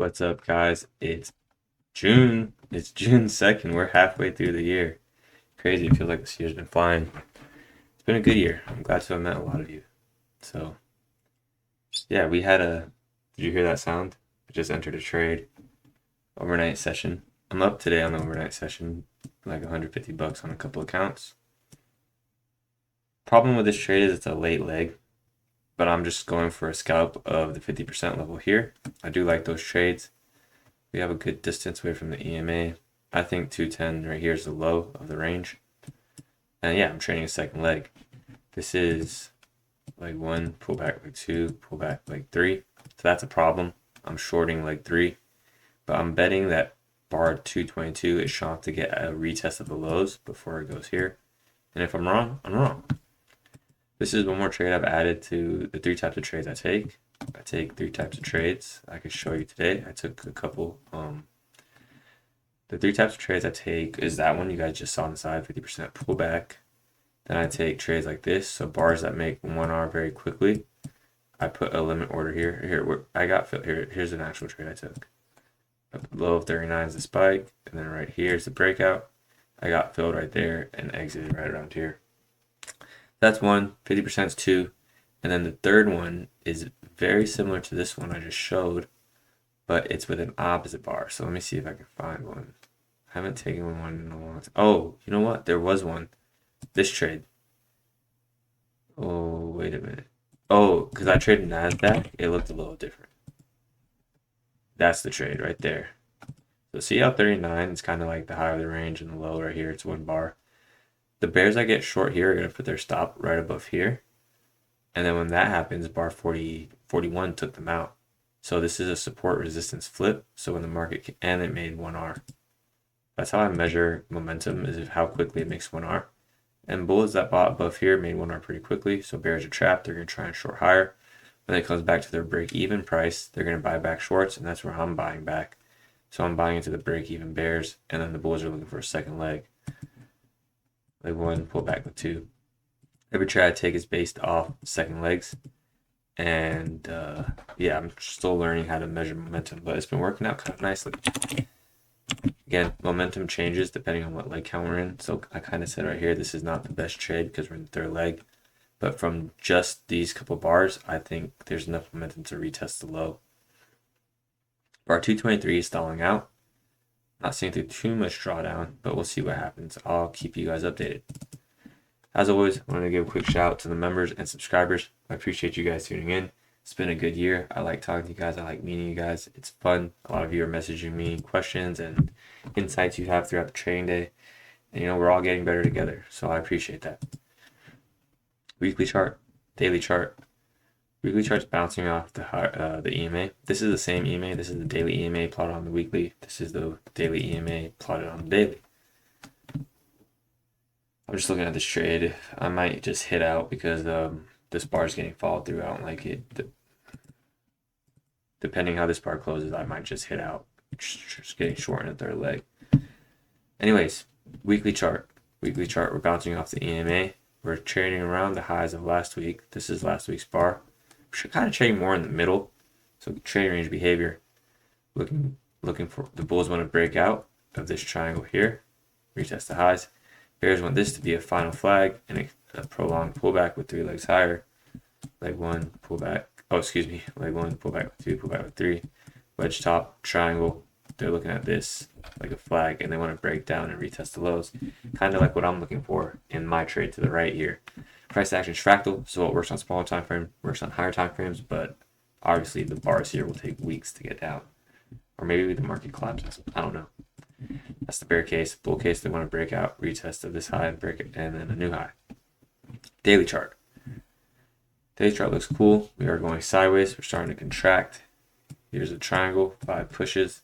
What's up, guys? It's June. It's June 2nd. We're halfway through the year. Crazy. It feels like this year's been flying. It's been a good year. I'm glad to have met a lot of you. So, yeah, we had a. Did you hear that sound? I just entered a trade overnight session. I'm up today on the overnight session, like 150 bucks on a couple accounts. Problem with this trade is it's a late leg, but I'm just going for a scalp of the 50% level here. I do like those trades. We have a good distance away from the EMA. I think 210 right here is the low of the range. And yeah, I'm trading a second leg. This is leg 1, pull back leg 2, pull back leg 3. So that's a problem. I'm shorting leg 3. But I'm betting that bar 222 is shot to get a retest of the lows before it goes here. And if I'm wrong, I'm wrong. This is one more trade I've added to the 3 types of trades I take. I take 3 types of trades. I could show you today. I took a couple. The 3 types of trades I take is that one you guys just saw on the side, 50% pullback. Then I take trades like this, so bars that make 1R very quickly. I put a limit order here. Here's an actual trade I took. Low of 39 is the spike, and then right here is the breakout. I got filled right there and exited right around here. That's one. 50% is 2. And then the third one is very similar to this one I just showed, but it's with an opposite bar. So let me see if I can find one. I haven't taken one in a long time. Oh, you know what? There was one. This trade. Oh, wait a minute. Oh, because I traded NASDAQ, it looked a little different. That's the trade right there. So see how 39 is kind of like the high of the range and the low right here. It's 1 bar. The bears I get short here are going to put their stop right above here. And then when that happens, bar 41 took them out. So this is a support resistance flip. So when the market, and it made 1R. That's how I measure momentum, is how quickly it makes 1R. And bulls that bought above here made 1R pretty quickly. So bears are trapped. They're going to try and short higher. When it comes back to their break-even price, they're going to buy back shorts. And that's where I'm buying back. So I'm buying into the break-even bears. And then the bulls are looking for a second leg. Leg 1, pull back with 2. Every trade I take is based off second legs. And yeah, I'm still learning how to measure momentum, but it's been working out kind of nicely. Again, momentum changes depending on what leg count we're in. So I kind of said right here, this is not the best trade because we're in the third leg. But from just these couple bars, I think there's enough momentum to retest the low. Bar 223 is stalling out. Not seeing through too much drawdown, but we'll see what happens. I'll keep you guys updated. As always, I want to give a quick shout out to the members and subscribers. I appreciate you guys tuning in. It's been a good year. I like talking to you guys. I like meeting you guys. It's fun. A lot of you are messaging me questions and insights you have throughout the trading day. And, we're all getting better together. So I appreciate that. Weekly chart, daily chart. Weekly chart's bouncing off the EMA. This is the same EMA. This is the daily EMA plotted on the weekly. This is the daily EMA plotted on the daily. I'm just looking at this trade. I might just hit out because this bar is getting followed through. I don't like it. Depending how this bar closes, I might just hit out. Just getting short in the third leg. Anyways, weekly chart. Weekly chart, we're bouncing off the EMA. We're trading around the highs of last week. This is last week's bar. We're kind of trading more in the middle. So trading range behavior. Looking for the bulls want to break out of this triangle here. Retest the highs. Bears want this to be a final flag and a prolonged pullback with 3 legs higher. Leg 1, pull back. Oh, excuse me. Leg 1, pull back with 2, pull back with 3. Wedge top, triangle. They're looking at this like a flag and they want to break down and retest the lows. Kind of like what I'm looking for in my trade to the right here. Price action is fractal, so it works on smaller time frame, works on higher time frames, but obviously the bars here will take weeks to get down. Or maybe the market collapses. I don't know. That's the bear case. Bull case, they want to break out, retest of this high and break it, and then a new high. Daily chart. Daily chart looks cool. We are going sideways. We're starting to contract. Here's a triangle, 5 pushes.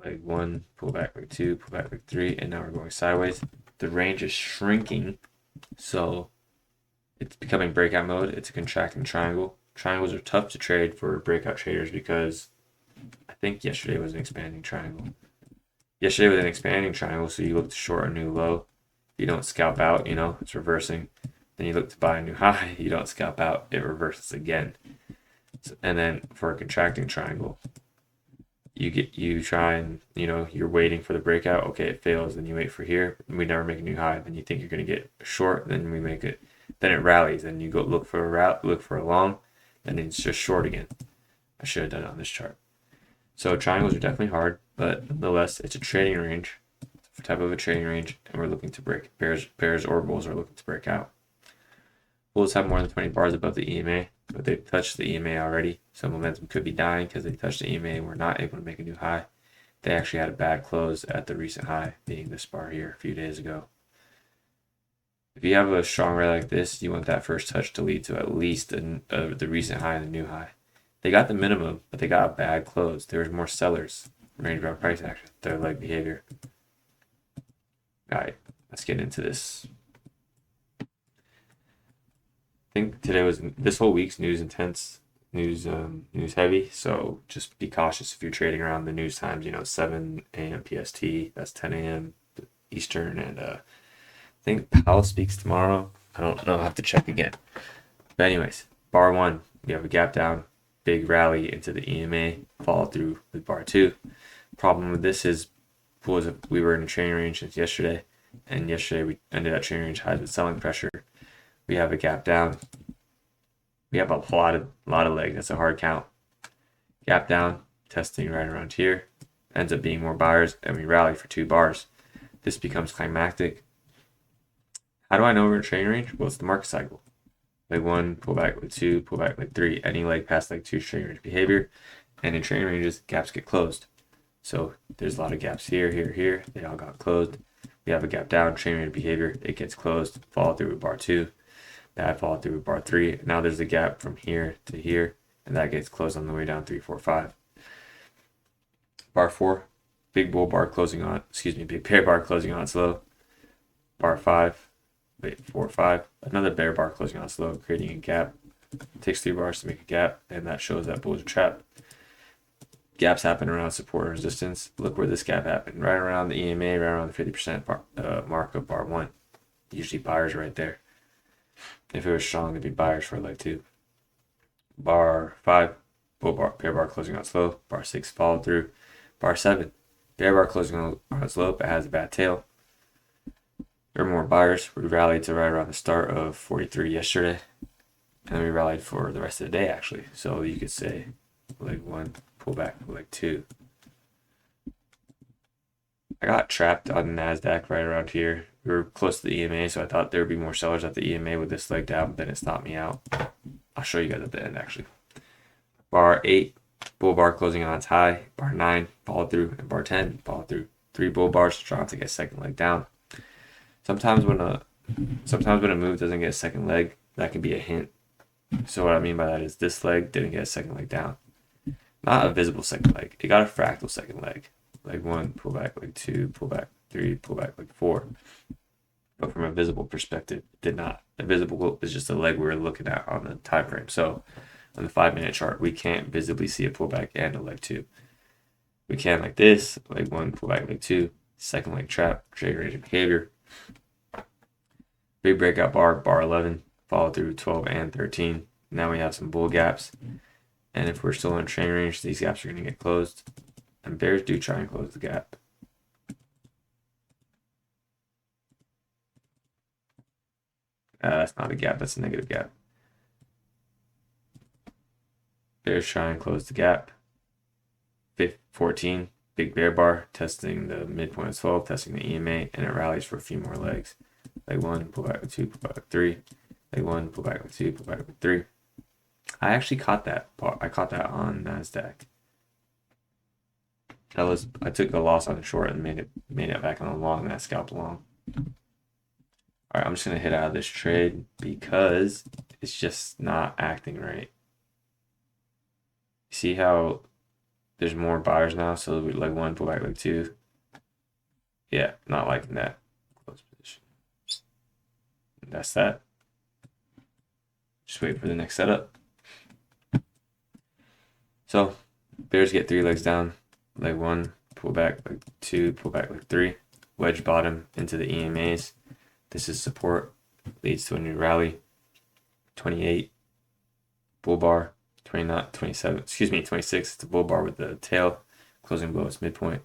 Leg 1, pull back leg 2, pull back leg 3, and now we're going sideways. The range is shrinking, so it's becoming breakout mode. It's a contracting triangle. Triangles are tough to trade for breakout traders because I think yesterday was an expanding triangle. Yesterday was an expanding triangle, so you look to short a new low. If you don't scalp out, it's reversing. Then you look to buy a new high. You don't scalp out, it reverses again. And then for a contracting triangle, you try and you're waiting for the breakout. Okay, it fails, then you wait for here. We never make a new high. Then you think you're gonna get short, then we make it. Then it rallies, then you go look for a route, look for a long, and it's just short again. I should have done it on this chart. So triangles are definitely hard, but nonetheless, it's a trading range, type of a trading range, and we're looking to break pairs or bulls are looking to break out. Bulls have more than 20 bars above the EMA, but they've touched the EMA already, so momentum could be dying because they touched the EMA and were not able to make a new high. They actually had a bad close at the recent high, being this bar here a few days ago. If you have a strong rally like this, you want that first touch to lead to at least the recent high and the new high. They got the minimum, but they got a bad close. There was more sellers, range bound price action, third leg behavior. All right, let's get into this. I think today was this whole week's news intense, news heavy. So just be cautious if you're trading around the news times. 7 a.m. PST. That's 10 a.m. Eastern, and I think Powell speaks tomorrow. I don't know. I'll have to check again. But anyways, bar 1, we have a gap down, big rally into the EMA, follow through with bar 2. Problem with this is we were in a trading range since yesterday, and yesterday we ended up trading range highs with selling pressure. We have a gap down. We have a lot of legs. That's a hard count. Gap down, testing right around here. Ends up being more buyers, and we rally for 2 bars. This becomes climactic. How do I know we're in a trading range? Well, it's the market cycle. Leg 1, pull back leg 2, pull back leg 3. Any leg past leg 2 trading range behavior. And in trading ranges, gaps get closed. So there's a lot of gaps here, here, here. They all got closed. We have a gap down, trading range behavior. It gets closed. Follow through with bar 2. Bad follow through with bar 3. Now there's a gap from here to here, and that gets closed on the way down 3, 4, 5. Bar 4, big bull bar closing on, big bear bar closing on slow. Bar 5, 4, 5. Another bear bar closing on slow, creating a gap. It takes 3 bars to make a gap, and that shows that bulls are trapped. Gaps happen around support and resistance. Look where this gap happened, right around the EMA, right around the 50% mark of bar 1. Usually buyers right there. If it was strong, it'd be buyers for leg 2. Bar 5, bull bar, bear bar closing on slow. Bar 6, follow through. Bar 7, bear bar closing on slow, but has a bad tail. There are more buyers. We rallied to right around the start of 43 yesterday, and then we rallied for the rest of the day actually. So you could say leg 1, pull back leg 2. I got trapped on NASDAQ right around here. We were close to the EMA, so I thought there would be more sellers at the EMA with this leg down, but then it stopped me out. I'll show you guys at the end, actually. Bar 8, bull bar closing on its high. Bar 9, follow through. And bar 10, follow through. 3 bull bars, trying to get a second leg down. Sometimes when a move doesn't get a second leg, that can be a hint. So what I mean by that is this leg didn't get a second leg down. Not a visible second leg. It got a fractal second leg. Leg 1, pull back leg 2, pull back 3, pull back leg 4. But from a visible perspective, it did not. The visible is just the leg we were looking at on the time frame. So on the 5-minute chart, we can't visibly see a pullback and a leg 2. We can like this, leg 1, pull back leg 2, second leg trap, trade range behavior. Big breakout bar, bar 11, follow through 12 and 13. Now we have some bull gaps. And if we're still in trade range, these gaps are going to get closed. And bears do try and close the gap. That's not a gap, that's a negative gap. Bears try and close the gap. 14, big bear bar, testing the midpoint of 12, testing the EMA, and it rallies for a few more legs. Leg 1, pull back with 2, pull back with 3. Leg 1, pull back with 2, pull back with 3. I actually caught that. I caught that on NASDAQ. I took a loss on the short and made it back on the long, and I scalped along. All right, I'm just gonna hit out of this trade because it's just not acting right. See how there's more buyers now? So we leg 1, pull back leg 2. Yeah, not liking that close position. And that's that. Just wait for the next setup. So bears get 3 legs down. Leg 1, pull back leg 2, pull back leg 3. Wedge bottom into the EMAs. This is support, leads to a new rally. 28, bull bar, 29, 27, excuse me, 26. It's a bull bar with the tail closing below its midpoint.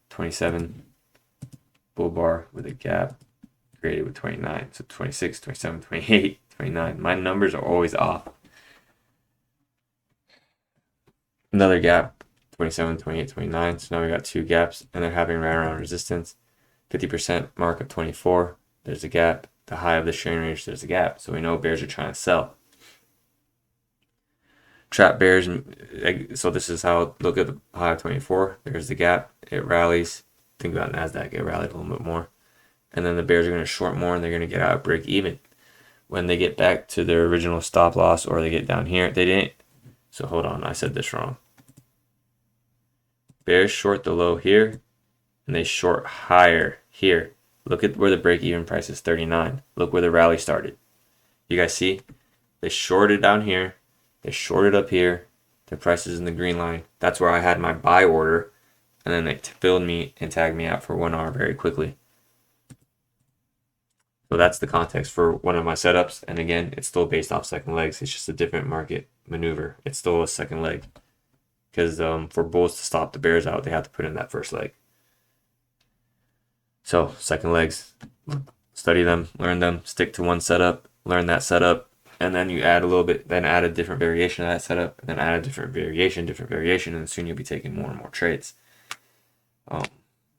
27, bull bar with a gap created with 29. So 26, 27, 28, 29. My numbers are always off. Another gap, 27, 28, 29. So now we got two gaps, and they're having right around resistance. 50% mark of 24. There's a gap. The high of the trading range, there's a gap. So we know bears are trying to sell. Trap bears, so this is how, look at the high of 24. There's the gap. It rallies. Think about NASDAQ. It rallied a little bit more. And then the bears are going to short more, and they're going to get out break even. When they get back to their original stop loss, or they get down here, they didn't. So hold on, I said this wrong. Bears short the low here, and they short higher here. Look at where the break-even price is, 39. Look where the rally started. You guys see? They shorted down here. They shorted up here. Their price is in the green line. That's where I had my buy order. And then they filled me and tagged me out for 1 hour very quickly. So that's the context for one of my setups. And again, it's still based off second legs. It's just a different market maneuver. It's still a second leg. Because for bulls to stop the bears out, they have to put in that first leg. So second legs, study them, learn them, stick to one setup, learn that setup, and then you add a little bit, then add a different variation of that setup, and then add a different variation, and soon you'll be taking more and more trades.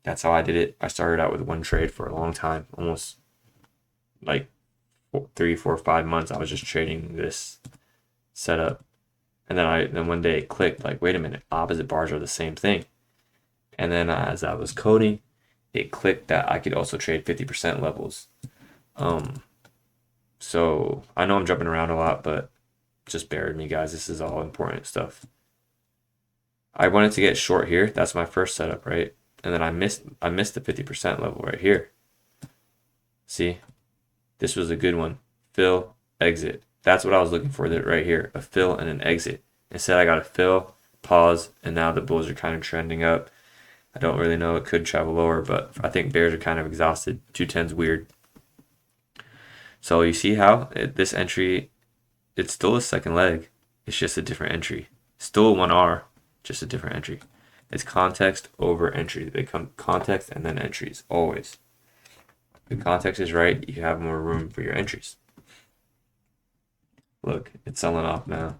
That's how I did it. I started out with one trade for a long time, almost like 3, 4, 5 months. I was just trading this setup, and then one day it clicked, like, wait a minute, opposite bars are the same thing. And then as I was coding, it clicked that I could also trade 50% levels. So I know I'm jumping around a lot, but just bear with me, guys. This is all important stuff. I wanted to get short here. That's my first setup, right? And then I missed the 50% level right here. See? This was a good one. Fill, exit. That's what I was looking for right here. A fill and an exit. Instead, I got a fill, pause, and now the bulls are kind of trending up. I don't really know. It could travel lower, but I think bears are kind of exhausted. 210's weird. So you see how this entry, it's still a second leg. It's just a different entry. Still 1R, just a different entry. It's context over entry. They come context and then entries, always. If the context is right, you have more room for your entries. Look, it's selling off now.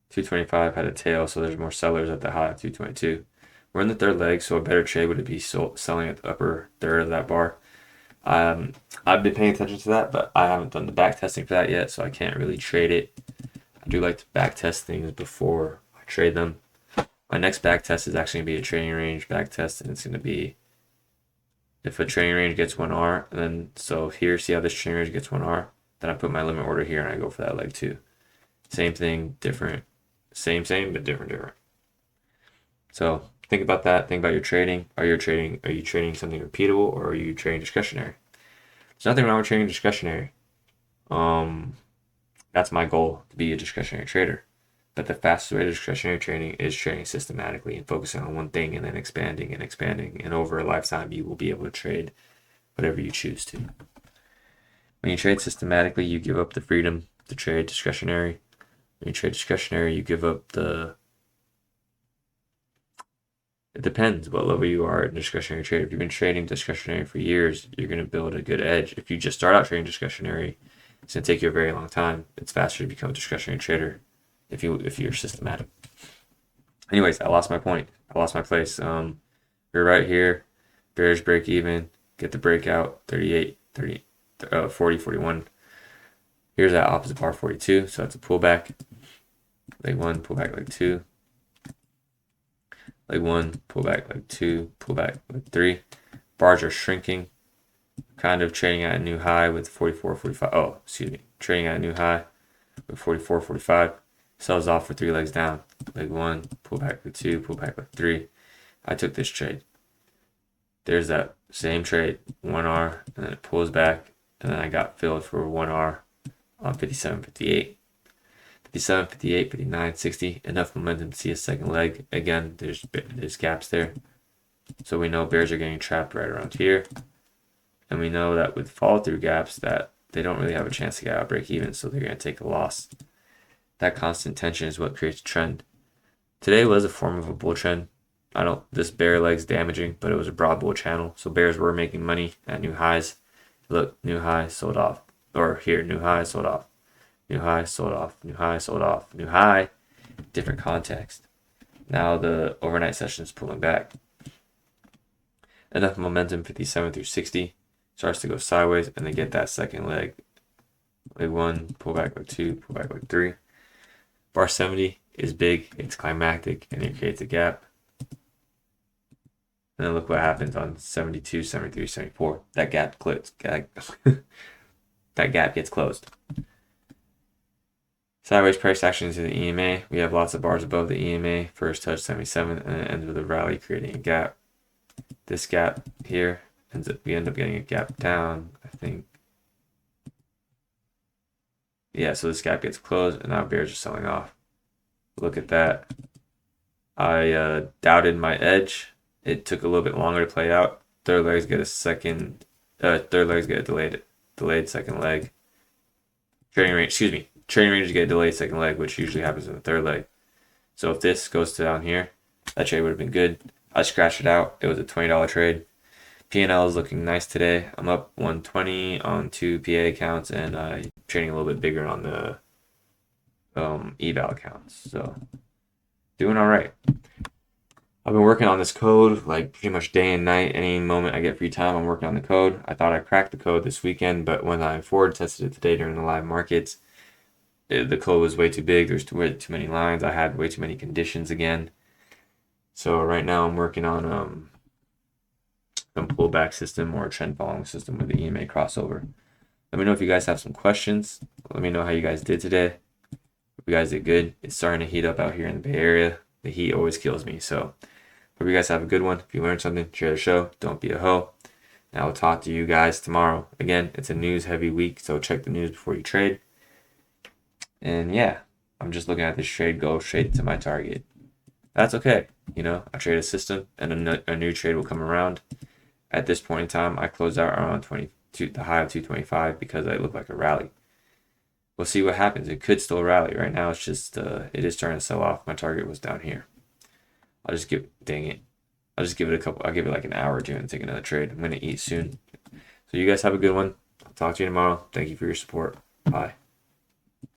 225 had a tail, so there's more sellers at the high of 222. We're in the third leg, so a better trade would be selling at the upper third of that bar. I've been paying attention to that, but I haven't done the back testing for that yet, so I can't really trade it. I do like to back test things before I trade them. My next back test is actually going to be a trading range back test, and it's going to be if a trading range gets 1R, and then so here, see how this trading range gets 1R, then I put my limit order here and I go for that leg too. Same thing, different. Same, but different. So think about that. Think about your trading. Are you trading something repeatable, or are you trading discretionary? There's nothing wrong with trading discretionary. That's my goal, to be a discretionary trader. But the fastest way to discretionary trading is trading systematically and focusing on one thing and then expanding. And over a lifetime, you will be able to trade whatever you choose to. When you trade systematically, you give up the freedom to trade discretionary. When you trade discretionary, you give up it depends what level you are in discretionary trade. If you've been trading discretionary for years, you're going to build a good edge. If you just start out trading discretionary, it's going to take you a very long time. It's faster to become a discretionary trader if you're systematic. Anyways, I lost my point. I lost my place. We're right here. Bears break even. Get the breakout. 38, 30, 40, 41. Here's that opposite bar, 42. So that's a pullback. Leg 1, pullback leg 2. Leg 1, pullback leg 2, pullback leg 3. Bars are shrinking. Kind of trading at a new high with 44, 45. Oh, excuse me. Trading at a new high with 44, 45. Sells off for 3 legs down. Leg 1, pullback leg 2, pullback leg 3. I took this trade. There's that same trade, 1R, and then it pulls back, and then I got filled for 1R on 57, 58. 57, 58, 59, 60. Enough momentum to see a second leg. Again, there's gaps there. So we know bears are getting trapped right around here. And we know that with fall through gaps that they don't really have a chance to get out break even, so they're going to take a loss. That constant tension is what creates a trend. Today was a form of a bull trend. This bear leg's damaging, but it was a broad bull channel. So bears were making money at new highs. Look, new high, sold off. Or here, new high, sold off. New high, sold off. New high, sold off. New high, different context. Now the overnight session is pulling back. Enough momentum, 57 through 60. Starts to go sideways, and they get that second leg. Leg 1, pull back leg 2, pull back leg 3. Bar 70 is big, it's climactic, and it creates a gap. And then look what happens on 72, 73, 74. That gap closed. That gap gets closed. Sideways price action into the EMA. We have lots of bars above the EMA. First touch 77, and it ends with a rally creating a gap. This gap here we end up getting a gap down, I think. Yeah, so this gap gets closed, and now bears are selling off. Look at that. I doubted my edge. It took a little bit longer to play out. Third legs get a delayed second leg. Trading ranges get a delayed second leg, which usually happens in the third leg. So if this goes to down here, that trade would have been good. I scratched it out. It was a $20 trade. P&L is looking nice today. I'm up 120 on 2 PA accounts, and trading a little bit bigger on the eval accounts. So doing all right. I've been working on this code like pretty much day and night. Any moment I get free time, I'm working on the code. I thought I cracked the code this weekend, but when I forward tested it today during the live markets, the code was way too big. There's too many lines. I had way too many conditions again. So right now I'm working on some pullback system or a trend following system with the EMA crossover. Let me know if you guys have some questions. Let me know how you guys did today. Hope you guys did good. It's starting to heat up out here in the Bay Area. The heat always kills me. So hope you guys have a good one. If you learned something, share the show. Don't be a hoe. And I will talk to you guys tomorrow. Again, it's a news heavy week, so check the news before you trade. And yeah, I'm just looking at this trade go straight to my target. That's okay. I trade a system, and a new trade will come around. At this point in time, I closed out around the high of 225 because I look like a rally. We'll see what happens. It could still rally. Right now, it's just it is starting to sell off. My target was down here. I'll just give it I'll give it like an hour or two and take another trade. I'm gonna eat soon. So you guys have a good one. I'll talk to you tomorrow. Thank you for your support. Bye.